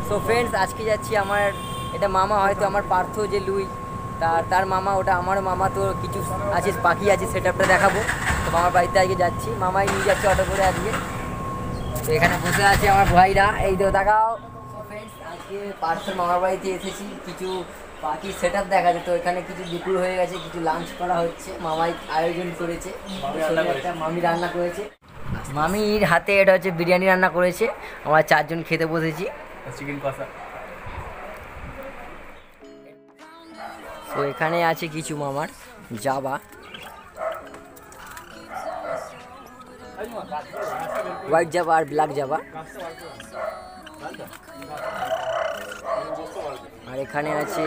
So friends, আজকে যাচ্ছি আমার এটা মামা, হয়তো আমার পার্থ যে লুই তার মামা, ওটা আমার মামা। তো কিছু আছে পাখি আছে, সেটআপটা দেখাবো। তো মামার বাড়িতে আজকে যাচ্ছি, মামাই নিয়ে যাচ্ছে অটো করে আজকে। তো এখানে বসে আছে আমার ভাইরা, এই তো দেখাও। ফ্রেন্ডস, আজকে পার্থর মামার বাড়িতে এসেছি কিছু পাখির সেটআপ দেখাতে। তো এখানে কিছু দুপুর হয়ে গেছে, কিছু লাঞ্চ করা হচ্ছে, মামাই আয়োজন করেছে। একটা মামি রান্না করেছে, মামির হাতে এটা হচ্ছে বিরিয়ানি রান্না করেছে। আমরা 4 জন খেতে বসেছি। চিকেন কষা। তো এখানে আছে কিছু মামার জাবা, হোয়াইট জাবা আর ব্ল্যাক জাবা। আর এখানে আছে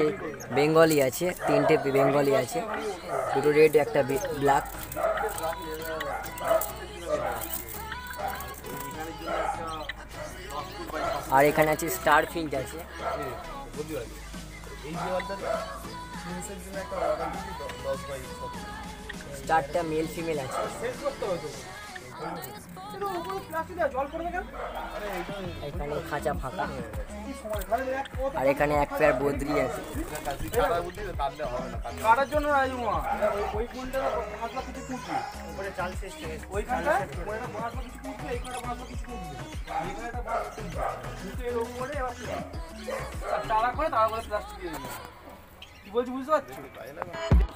বেঙ্গলি আছে, 3টে বেঙ্গলি আছে, 2টো রেড একটা ব্ল্যাক। আর এখানে আছে স্টার ফিঞ্চ আছে। স্টারটা মেল ফিমেল আছে। এখানে খাঁচা ফাঁকা। আর এখানে এক পেয়ার বদ্রি আছে।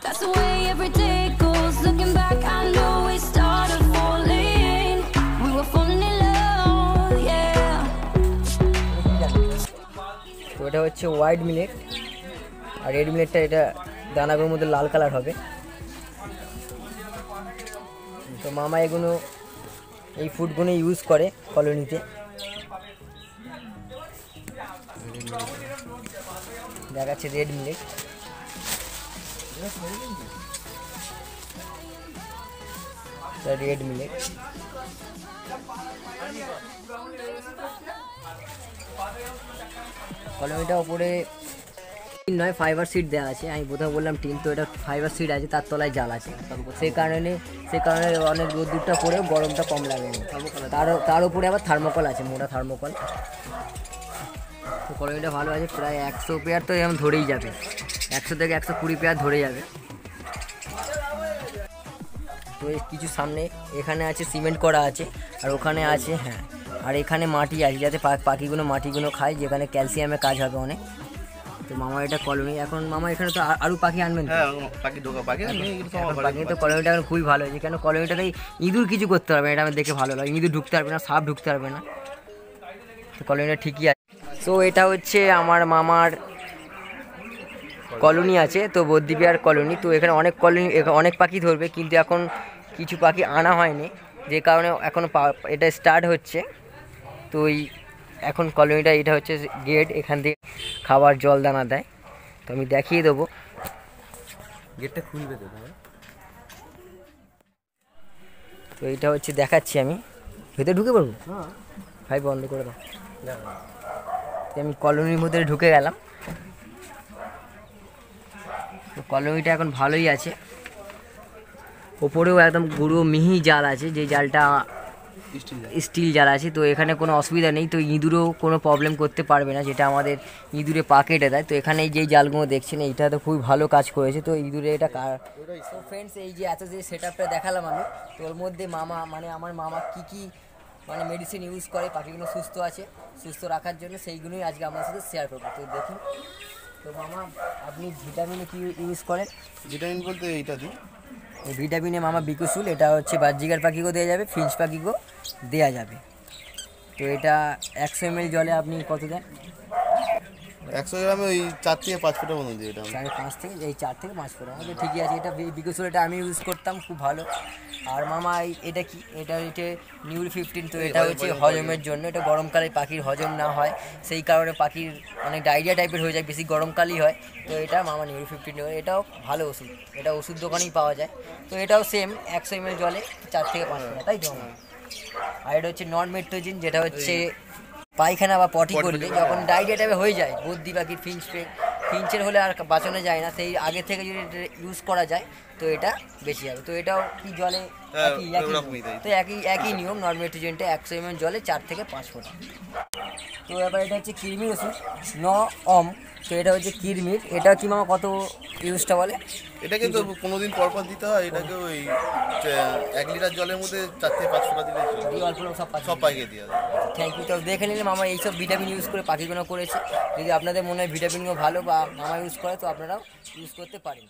That's the way every day goes. Looking back, I know we started falling. We were falling in love, yeah. তো এটা হচ্ছে হোয়াইট মিলেট, আর রেড মিলেটটা এটা দানাগুলোর মধ্যে লাল কালার হবে। তো মামা এগুলো এই ফুডগুলো ইউজ করে কলোনিতে। দেখাচ্ছে রেড মিলেট। রেড মিলেট কলমিটা উপরে টিন নয়, ফাইবার সিট দেওয়া আছে। আমি প্রথমে বললাম টিন, তো এটা ফাইবার সিট আছে, তার তলায় জাল আছে। সেই কারণে অনেক রোদ্দুরটা পরেও গরমটা কম লাগে। তার উপরে আবার থার্মোকল আছে, মোটা থার্মোকল। তো কলমিটা ভালো আছে, প্রায় 100 পেয়ার তো এরকম ধরেই যাবে, 100 থেকে 120 পেয়ার ধরে যাবে। তো কিছু সামনে এখানে আছে সিমেন্ট করা আছে, আর ওখানে আছে আর এখানে মাটি আছে, যাতে পাখিগুলো মাটিগুলো খায়, যেখানে ক্যালসিয়ামের কাজ হবে অনেক। তো মামা এটা কলোনি, এখন মামা এখানে তো আরও পাখি আনবেন। পাখি তো কলোনিটা এখন খুবই ভালো হয়েছে, কেন কলোনিটাতেই ইঁদুর কিছু করতে পারবে না, এটা আমার দেখে ভালো লাগে। ইঁদুর ঢুকতে পারবে না, সাপ ঢুকতে পারবে না, তো কলোনিটা ঠিকই আছে। তো এটা হচ্ছে আমার মামার কলোনি আছে, তো বদ্রিবিহার কলোনি। তো এখানে অনেক পাখি ধরবে, কিন্তু এখন কিছু পাখি আনা হয়নি, যে কারণে এখনও এটা স্টার্ট হচ্ছে। তো এখন কলোনিটা এটা হচ্ছে গেট, এখান থেকে খাবার জল দানা দেয়। তো আমি দেখিয়ে দেবো, গেটটা খুলবে তো। তো এইটা হচ্ছে দেখাচ্ছি, আমি ভেতরে ঢুকে পড়বো, ভাই বন্ধ করে দাও। আমি কলোনির মধ্যে ঢুকে গেলাম। তো কলোনিটা এখন ভালোই আছে, ওপরেও একদম গুঁড়ো মিহি জাল আছে, যে জালটা স্টিল জাল আছে। তো এখানে কোনো অসুবিধা নেই, তো ইঁদুরও কোনো প্রবলেম করতে পারবে না, যেটা আমাদের ইঁদুরে পা কেটে দেয়। তো এখানে যেই জালগুলো দেখছেন, এইটা তো খুবই ভালো কাজ করেছে। তো ইঁদুরে এটা তো ফ্রেন্ডস, এই যে এত যে সেটআপটা দেখালাম আমি, তো ওর মধ্যে আমার মামা কী মানে মেডিসিন ইউজ করে পাখিগুলো সুস্থ রাখার জন্য, সেইগুলোই আজকে আপনার সাথে শেয়ার করবো। তো দেখুন, তো মামা আপনি ভিটামিনে কি ইউজ করেন? ভিটামিন বলতে এইটা দিই, ভিটামিনে মামা বিকুসুল, এটা হচ্ছে বাজিগার পাখিকেও দেওয়া যাবে, ফিঞ্চ পাখিকেও দেওয়া যাবে। তো এটা 100 ml জলে আপনি কত দেন? 100 গ্রামে ওই 4 থেকে 5 ফোঁটা মতো দিই। এটা 5 থেকে 5 ফোঁটা, আমাদের ঠিকই আছে। এটা বিকুসুল, এটা আমি ইউজ করতাম, খুব ভালো। আর মামা এটা কি? এটা নিউল 15। তো এটা হচ্ছে হজমের জন্য, এটা গরমকালে পাখির হজম না হয়, সেই কারণে পাখির অনেক ডায়রিয়া টাইপের হয়ে যায়, বেশি গরমকালই হয়। তো এটা মামা নিউল 15, এটাও ভালো ওষুধ, এটা ওষুধ দোকানেই পাওয়া যায়। তো এটাও সেম 100 ml জলে 4 থেকে 5 ফোঁটা, তাই তো মামা? আর এটা হচ্ছে নন মেট্রোজিন, যেটা হচ্ছে পায়খানা বা পটি করলে যখন ডায়রিয়া টাইপে হয়ে যায়, বদ্রি পাখির ফিঞ্চের হলে আর বাঁচানো যায় না, সেই আগে থেকে যদি ইউজ করা যায় তো এটা বেশি হবে। তো এটাও কি জলে তো একই নিয়ম, নর্মেট্রোজেনটা 100 ml জলে 4 থেকে 5 ফোঁটা। তো এবার এটা হচ্ছে কৃমির ওষুধ তো এটা হচ্ছে কৃমির। এটা কি মামা কত ইউজটা বলে? এটাকে তো 15 দিন পর পর দিতে হয়। এটাকে ওই 1 লিটার জলের মধ্যে 4 থেকে 5 ফোঁটা দিলে এই অল্প সব পাইকে দিয়ে দেয়। Thank you. তো দেখে নিলাম মামা এইসব ভিটামিন ইউজ করে পাখিগুলো করেছে। যদি আপনাদের মনে হয় ভিটামিনগুলো ভালো বা মামা ইউজ করে তো আপনারাও ইউজ করতে পারেন।